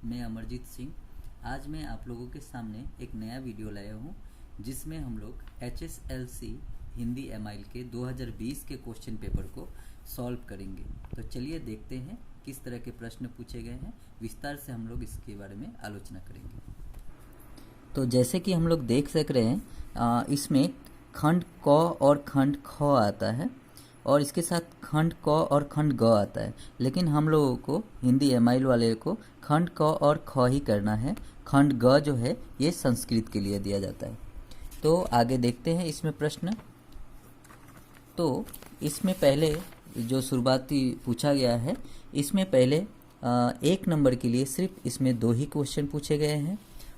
मैं अमरजीत सिंह। आज मैं आप लोगों के सामने एक नया वीडियो लाया हूँ जिसमें हम लोग HSLC हिंदी एमआईएल के 2020 के क्वेश्चन पेपर को सॉल्व करेंगे। तो चलिए देखते हैं किस तरह के प्रश्न पूछे गए हैं, विस्तार से हम लोग इसके बारे में आलोचना करेंगे। तो जैसे कि हम लोग देख सक रहे हैं, इसमें खंड क और खंड ख आता है और इसके साथ खंड क और खंड ग आता है, लेकिन हम लोगों को हिंदी एमआईएल वाले को खंड क और ख ही करना है। खंड ग जो है ये संस्कृत के लिए दिया जाता है। तो आगे देखते हैं इसमें प्रश्न। तो इसमें पहले जो शुरुआती पूछा गया है, इसमें पहले 1 नंबर के लिए सिर्फ इसमें 2 ही क्वेश्चन पूछे गए हैं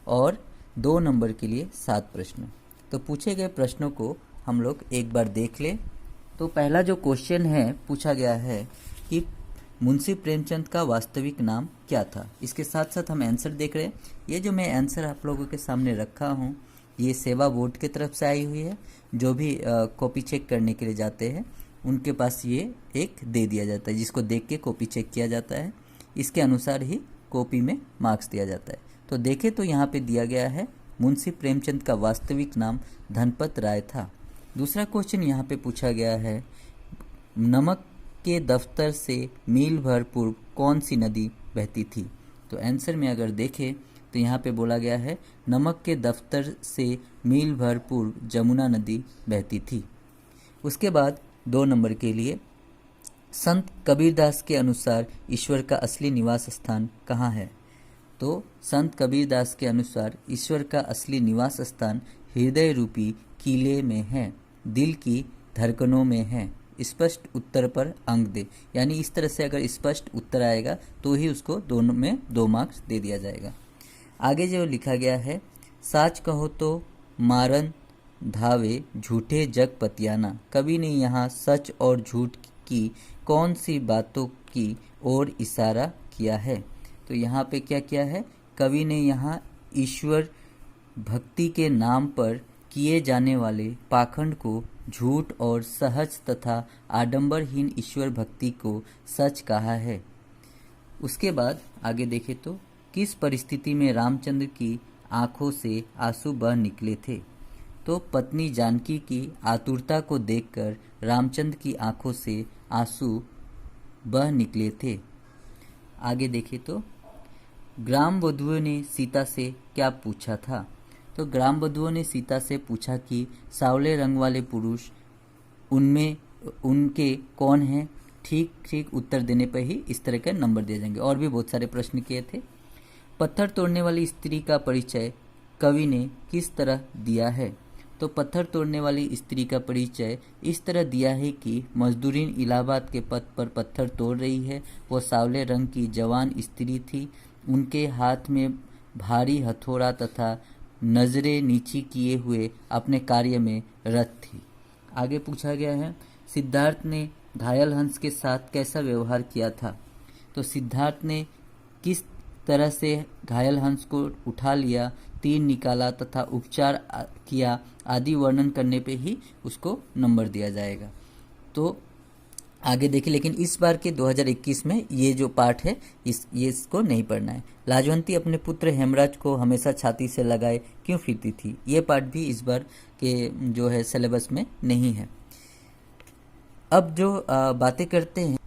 और 2 नंबर के लिए 7 प्रश्न। तो पूछे गए प्रश्नों को हम लोग एक बार देख लें। तो पहला जो क्वेश्चन है पूछा गया है कि मुंशी प्रेमचंद का वास्तविक नाम क्या था। इसके साथ साथ हम आंसर देख रहे हैं। ये जो मैं आंसर आप लोगों के सामने रखा हूँ, ये सेवा बोर्ड की तरफ से आई हुई है। जो भी कॉपी चेक करने के लिए जाते हैं उनके पास ये एक दे दिया जाता है, जिसको देख के कॉपी चेक किया जाता है। इसके अनुसार ही कॉपी में मार्क्स दिया जाता है। तो देखें तो यहाँ पे दिया गया है मुंशी प्रेमचंद का वास्तविक नाम धनपत राय था। दूसरा क्वेश्चन यहाँ पे पूछा गया है, नमक के दफ्तर से मील भर पूर्व कौन सी नदी बहती थी। तो आंसर में अगर देखें तो यहाँ पे बोला गया है नमक के दफ्तर से मील भर पूर्व जमुना नदी बहती थी। उसके बाद 2 नंबर के लिए, संत कबीरदास के अनुसार ईश्वर का असली निवास स्थान कहाँ है। तो संत कबीरदास के अनुसार ईश्वर का असली निवास स्थान हृदय रूपी किले में है, दिल की धड़कनों में है। स्पष्ट उत्तर पर अंक दे, यानी इस तरह से अगर स्पष्ट उत्तर आएगा तो ही उसको दोनों में 2 मार्क्स दे दिया जाएगा। आगे जो लिखा गया है, साच कहो तो मारन धावे झूठे जग पतियाना, कवि ने यहाँ सच और झूठ की कौन सी बातों की ओर इशारा किया है। तो यहाँ पे क्या किया है, कवि ने यहाँ ईश्वर भक्ति के नाम पर किए जाने वाले पाखंड को झूठ और सहज तथा आडंबरहीन ईश्वर भक्ति को सच कहा है। उसके बाद आगे देखें तो, किस परिस्थिति में रामचंद्र की आंखों से आंसू बह निकले थे। तो पत्नी जानकी की आतुरता को देखकर रामचंद्र की आंखों से आंसू बह निकले थे। आगे देखें तो, ग्राम वधुओं ने सीता से क्या पूछा था। तो ग्राम वधुओं ने सीता से पूछा कि सांवले रंग वाले पुरुष उनमें उनके कौन हैं। ठीक ठीक उत्तर देने पर ही इस तरह के नंबर दिए जाएंगे। और भी बहुत सारे प्रश्न किए थे। पत्थर तोड़ने वाली स्त्री का परिचय कवि ने किस तरह दिया है। तो पत्थर तोड़ने वाली स्त्री का परिचय इस तरह दिया है कि मजदूरीन इलाहाबाद के पथ पर पत्थर तोड़ रही है। वो सांवले रंग की जवान स्त्री थी, उनके हाथ में भारी हथौड़ा तथा नजरें नीची किए हुए अपने कार्य में रत थी। आगे पूछा गया है, सिद्धार्थ ने घायल हंस के साथ कैसा व्यवहार किया था। तो सिद्धार्थ ने किस तरह से घायल हंस को उठा लिया, तीर निकाला तथा उपचार किया आदि वर्णन करने पे ही उसको नंबर दिया जाएगा। तो आगे देखिए, लेकिन इस बार के 2021 में ये जो पार्ट है ये इसको नहीं पढ़ना है। लाजवंती अपने पुत्र हेमराज को हमेशा छाती से लगाए क्यों फिरती थी। ये पार्ट भी इस बार के जो है सिलेबस में नहीं है। अब जो बातें करते हैं,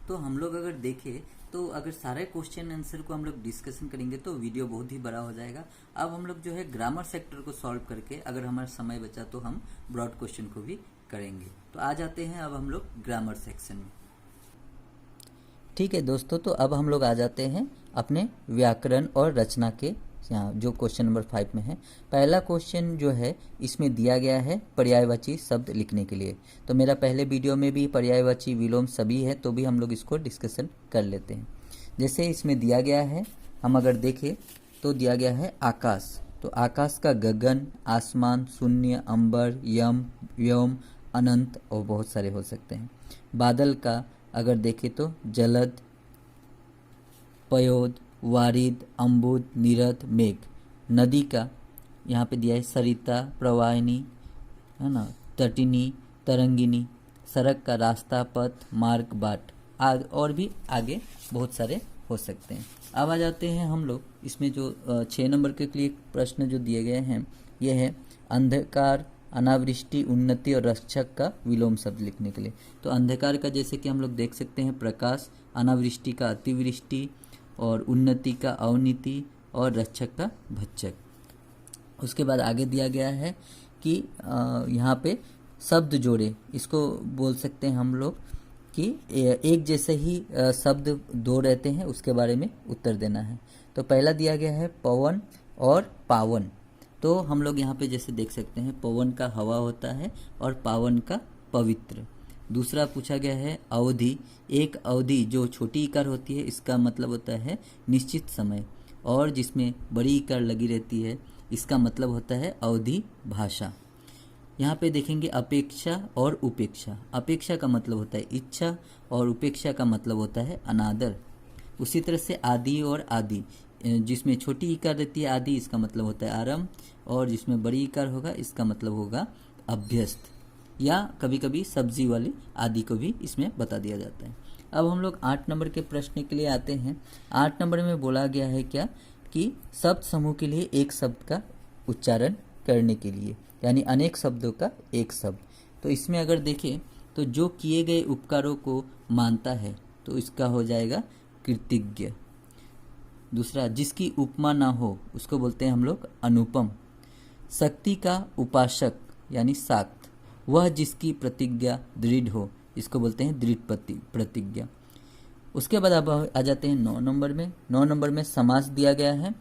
तो हम लोग अगर देखें तो अगर सारे क्वेश्चन आंसर को हम लोग डिस्कशन करेंगे तो वीडियो बहुत ही बड़ा हो जाएगा। अब हम लोग जो है ग्रामर सेक्टर को सॉल्व करके अगर हमारा समय बचा तो हम ब्रॉड क्वेश्चन को भी करेंगे। तो आ जाते हैं अब हम लोग ग्रामर सेक्शन में। ठीक है दोस्तों, तो अब हम लोग आ जाते हैं अपने व्याकरण और रचना के यहाँ, जो क्वेश्चन नंबर 5 में है। पहला क्वेश्चन जो है इसमें दिया गया है पर्यायवाची शब्द लिखने के लिए। तो मेरा पहले वीडियो में भी पर्यायवाची विलोम सभी है, तो भी हम लोग इसको डिस्कशन कर लेते हैं। जैसे इसमें दिया गया है, हम अगर देखें तो दिया गया है आकाश। तो आकाश का गगन, आसमान, शून्य, अंबर, यम, व्योम, अनंत और बहुत सारे हो सकते हैं। बादल का अगर देखें तो जलद, पयोद, वारिद, अम्बुद, नीरद, मेघ। नदी का यहाँ पे दिया है सरिता, प्रवाहिनी, है ना, तटिनी, तरंगिनी। सड़क का रास्ता, पथ, मार्ग, बाट। और भी आगे बहुत सारे हो सकते हैं। अब आ जाते हैं हम लोग इसमें जो 6 नंबर के लिए प्रश्न जो दिए गए हैं, ये है अंधकार, अनावृष्टि, उन्नति और रक्षक का विलोम शब्द लिखने के लिए। तो अंधकार का जैसे कि हम लोग देख सकते हैं प्रकाश, अनावृष्टि का अतिवृष्टि, और उन्नति का अवनीति, और रक्षक का भक्षक। उसके बाद आगे दिया गया है कि यहाँ पे शब्द जोड़े, इसको बोल सकते हैं हम लोग कि एक जैसे ही शब्द दो रहते हैं, उसके बारे में उत्तर देना है। तो पहला दिया गया है पवन और पावन। तो हम लोग यहाँ पे जैसे देख सकते हैं पवन का हवा होता है और पावन का पवित्र। दूसरा पूछा गया है अवधि। एक अवधि जो छोटी इकार होती है, इसका मतलब होता है निश्चित समय, और जिसमें बड़ी इकार लगी रहती है इसका मतलब होता है अवधि भाषा। यहाँ पे देखेंगे अपेक्षा और उपेक्षा। अपेक्षा का मतलब होता है इच्छा और उपेक्षा का मतलब होता है अनादर। उसी तरह से आदि और आदि, जिसमें छोटी इकार रहती है आदि, इसका मतलब होता है आरंभ, और जिसमें बड़ी इकार होगा इसका मतलब होगा अभ्यस्त, या कभी कभी सब्जी वाली आदि को भी इसमें बता दिया जाता है। अब हम लोग 8 नंबर के प्रश्न के लिए आते हैं। 8 नंबर में बोला गया है क्या कि शब्द समूह के लिए एक शब्द का उच्चारण करने के लिए, यानी अनेक शब्दों का एक शब्द। तो इसमें अगर देखें तो जो किए गए उपकारों को मानता है तो इसका हो जाएगा कृतज्ञ। दूसरा, जिसकी उपमा ना हो उसको बोलते हैं हम लोग अनुपम। शक्ति का उपासक यानी शाक्त, वह जिसकी प्रतिज्ञा दृढ़ हो इसको बोलते हैं दृढ़ प्रतिज्ञा। उसके बाद अब आ जाते हैं 9 नंबर में। 9 नंबर में समास दिया गया है।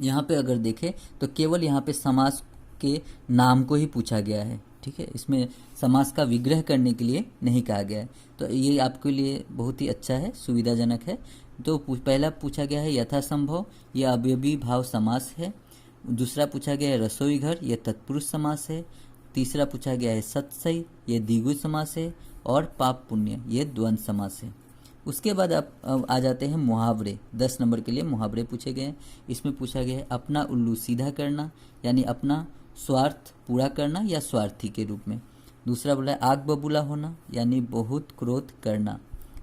यहाँ पे अगर देखें तो केवल यहाँ पे समास के नाम को ही पूछा गया है, ठीक है। इसमें समास का विग्रह करने के लिए नहीं कहा गया है, तो ये आपके लिए बहुत ही अच्छा है, सुविधाजनक है। तो पहला पूछा गया है यथासंभव, यह अवयवी भाव समास है। दूसरा पूछा गया है रसोई घर, यह तत्पुरुष समास है। तीसरा पूछा गया है सत्सई, यह द्विगु समास है। और पाप पुण्य, यह द्वंद्व समास है। उसके बाद अब आ जाते हैं मुहावरे। 10 नंबर के लिए मुहावरे पूछे गए हैं। इसमें पूछा गया है अपना उल्लू सीधा करना, यानी अपना स्वार्थ पूरा करना या स्वार्थी के रूप में। दूसरा बोला है आग बबूला होना, यानी बहुत क्रोध करना।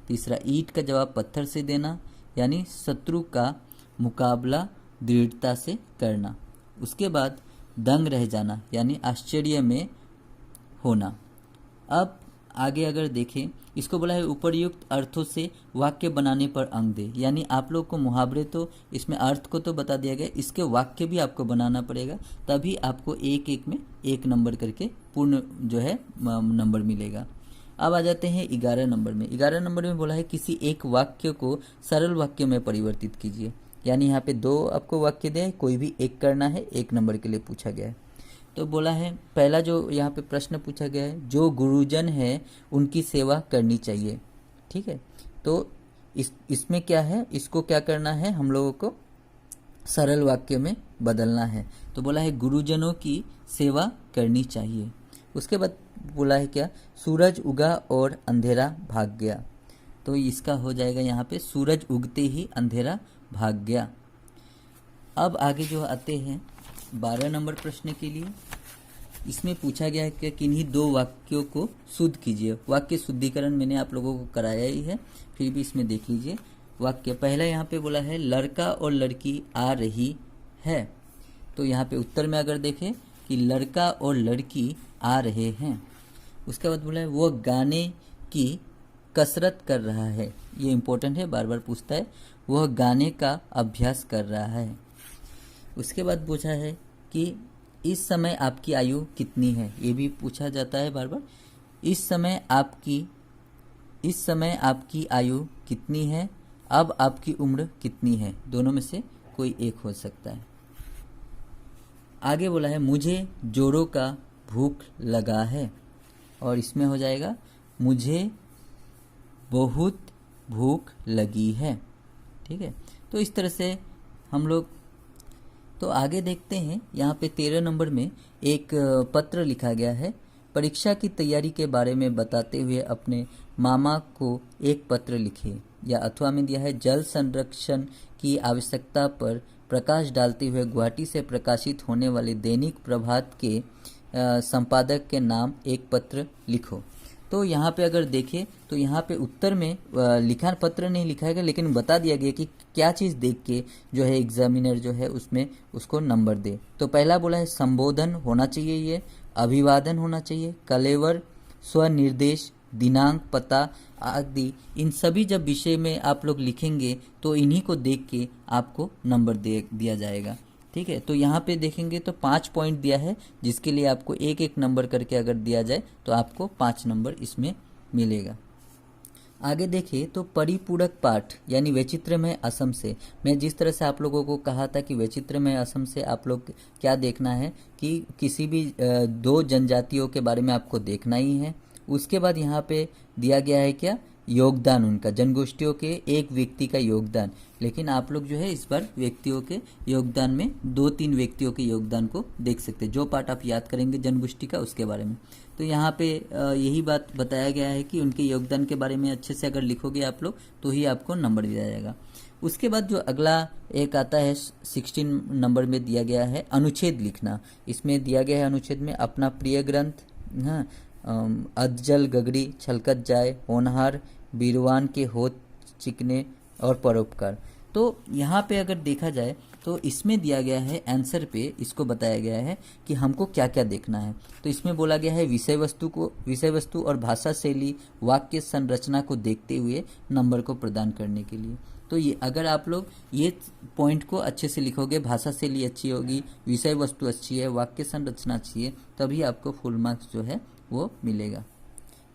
तीसरा, ईंट का जवाब पत्थर से देना, यानी शत्रु का मुकाबला दृढ़ता से करना। उसके बाद दंग रह जाना, यानी आश्चर्य में होना। अब आगे अगर देखें, इसको बोला है उपर्युक्त अर्थों से वाक्य बनाने पर अंक दे, यानी आप लोग को मुहावरे तो इसमें अर्थ को तो बता दिया गया, इसके वाक्य भी आपको बनाना पड़ेगा, तभी आपको एक एक में 1 नंबर करके पूर्ण जो है नंबर मिलेगा। अब आ जाते हैं 11 नंबर में। 11 नंबर में बोला है किसी एक वाक्य को सरल वाक्य में परिवर्तित कीजिए, यानी यहाँ पे 2 आपको वाक्य दिया है, कोई भी एक करना है, 1 नंबर के लिए पूछा गया है। तो बोला है पहला जो यहाँ पे प्रश्न पूछा गया है, जो गुरुजन है उनकी सेवा करनी चाहिए, ठीक है। तो इसमें क्या है, इसको क्या करना है, हम लोगों को सरल वाक्य में बदलना है। तो बोला है गुरुजनों की सेवा करनी चाहिए। उसके बाद बोला है क्या, सूरज उगा और अंधेरा भाग गया। तो इसका हो जाएगा यहाँ पे सूरज उगते ही अंधेरा भाग गया। अब आगे जो आते हैं 12 नंबर प्रश्न के लिए। इसमें पूछा गया है कि किन्हीं 2 वाक्यों को शुद्ध कीजिए। वाक्य शुद्धिकरण मैंने आप लोगों को कराया ही है, फिर भी इसमें देख लीजिए वाक्य। पहला यहाँ पे बोला है लड़का और लड़की आ रही है। तो यहाँ पे उत्तर में अगर देखें कि लड़का और लड़की आ रहे हैं। उसके बाद बोला है वो गाने की कसरत कर रहा है। ये इम्पोर्टेंट है, बार बार पूछता है। वह गाने का अभ्यास कर रहा है। उसके बाद पूछा है कि इस समय आपकी आयु कितनी है। ये भी पूछा जाता है बार बार। इस समय आपकी आयु कितनी है, अब आपकी उम्र कितनी है, दोनों में से कोई एक हो सकता है। आगे बोला है मुझे जोरों का भूख लगा है, और इसमें हो जाएगा मुझे बहुत भूख लगी है, ठीक है। तो इस तरह से हम लोग तो आगे देखते हैं। यहाँ पे 13 नंबर में एक पत्र लिखा गया है। परीक्षा की तैयारी के बारे में बताते हुए अपने मामा को एक पत्र लिखे, या अथवा में दिया है जल संरक्षण की आवश्यकता पर प्रकाश डालते हुए गुवाहाटी से प्रकाशित होने वाले दैनिक प्रभात के संपादक के नाम एक पत्र लिखो। तो यहाँ पे अगर देखें तो यहाँ पे उत्तर में लिखान पत्र नहीं लिखा है, लेकिन बता दिया गया कि क्या चीज़ देख के जो है एग्जामिनर जो है उसमें उसको नंबर दे। तो पहला बोला है संबोधन होना चाहिए, ये अभिवादन होना चाहिए, कलेवर, स्वनिर्देश, दिनांक, पता आदि। इन सभी जब विषय में आप लोग लिखेंगे तो इन्हीं को देख के आपको नंबर दिया जाएगा। ठीक है, तो यहाँ पे देखेंगे तो 5 पॉइंट दिया है, जिसके लिए आपको एक एक नंबर करके अगर दिया जाए तो आपको 5 नंबर इसमें मिलेगा। आगे देखिए तो परिपूरक पाठ यानी वैचित्रमय असम से, मैं जिस तरह से आप लोगों को कहा था कि वैचित्रमय असम से आप लोग क्या देखना है कि किसी भी 2 जनजातियों के बारे में आपको देखना ही है। उसके बाद यहाँ पे दिया गया है क्या, योगदान उनका, जनगोष्ठियों के एक व्यक्ति का योगदान। लेकिन आप लोग जो है इस बार व्यक्तियों के योगदान में 2-3 व्यक्तियों के योगदान को देख सकते हैं। जो पार्ट आप याद करेंगे जनगोष्ठी का उसके बारे में, तो यहाँ पे यही बात बताया गया है कि उनके योगदान के बारे में अच्छे से अगर लिखोगे आप लोग तो ही आपको नंबर दिया जाएगा। उसके बाद जो अगला एक आता है 16 नंबर में दिया गया है अनुच्छेद लिखना। इसमें दिया गया है अनुच्छेद में अपना प्रिय ग्रंथ, हाँ, अधजल गगरी छलकत जाए, होनहार, बीरवान के होत चिकने और परोपकार। तो यहाँ पे अगर देखा जाए तो इसमें दिया गया है आंसर पे, इसको बताया गया है कि हमको क्या क्या देखना है। तो इसमें बोला गया है विषय वस्तु और भाषा शैली, वाक्य संरचना को देखते हुए नंबर को प्रदान करने के लिए। तो ये अगर आप लोग ये पॉइंट को अच्छे से लिखोगे, भाषा शैली अच्छी होगी, विषय वस्तु अच्छी है, वाक्य संरचना अच्छी है, तभी आपको फुल मार्क्स जो है वो मिलेगा।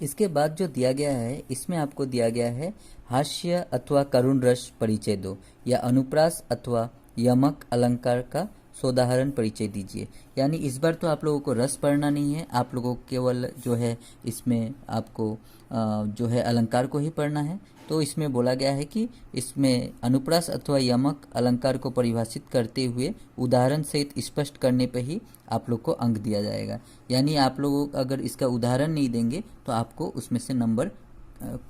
इसके बाद जो दिया गया है इसमें आपको दिया गया है हास्य अथवा करुण रस परिचय दो, या अनुप्रास अथवा यमक अलंकार का सोदाहरण परिचय दीजिए। यानी इस बार तो आप लोगों को रस पढ़ना नहीं है, आप लोगों को केवल जो है इसमें आपको जो है अलंकार को ही पढ़ना है। तो इसमें बोला गया है कि इसमें अनुप्रास अथवा यमक अलंकार को परिभाषित करते हुए उदाहरण सहित स्पष्ट करने पर ही आप लोग को अंक दिया जाएगा। यानी आप लोग अगर इसका उदाहरण नहीं देंगे तो आपको उसमें से नंबर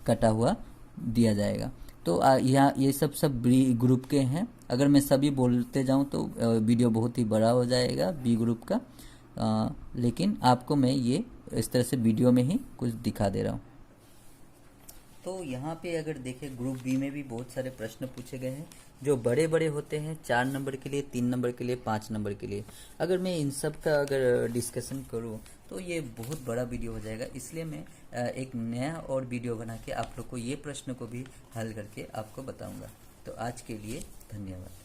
कटा हुआ दिया जाएगा। तो यहाँ ये सब बी ग्रुप के हैं। अगर मैं सभी बोलते जाऊँ तो वीडियो बहुत ही बड़ा हो जाएगा बी ग्रुप का, लेकिन आपको मैं ये इस तरह से वीडियो में ही कुछ दिखा दे रहा हूँ। तो यहाँ पे अगर देखें ग्रुप बी में भी बहुत सारे प्रश्न पूछे गए हैं जो बड़े बड़े होते हैं, 4 नंबर के लिए, 3 नंबर के लिए, 5 नंबर के लिए। अगर मैं इन सब का अगर डिस्कशन करूँ तो ये बहुत बड़ा वीडियो हो जाएगा, इसलिए मैं एक नया और वीडियो बना के आप लोग को ये प्रश्न को भी हल करके आपको बताऊंगा। तो आज के लिए धन्यवाद।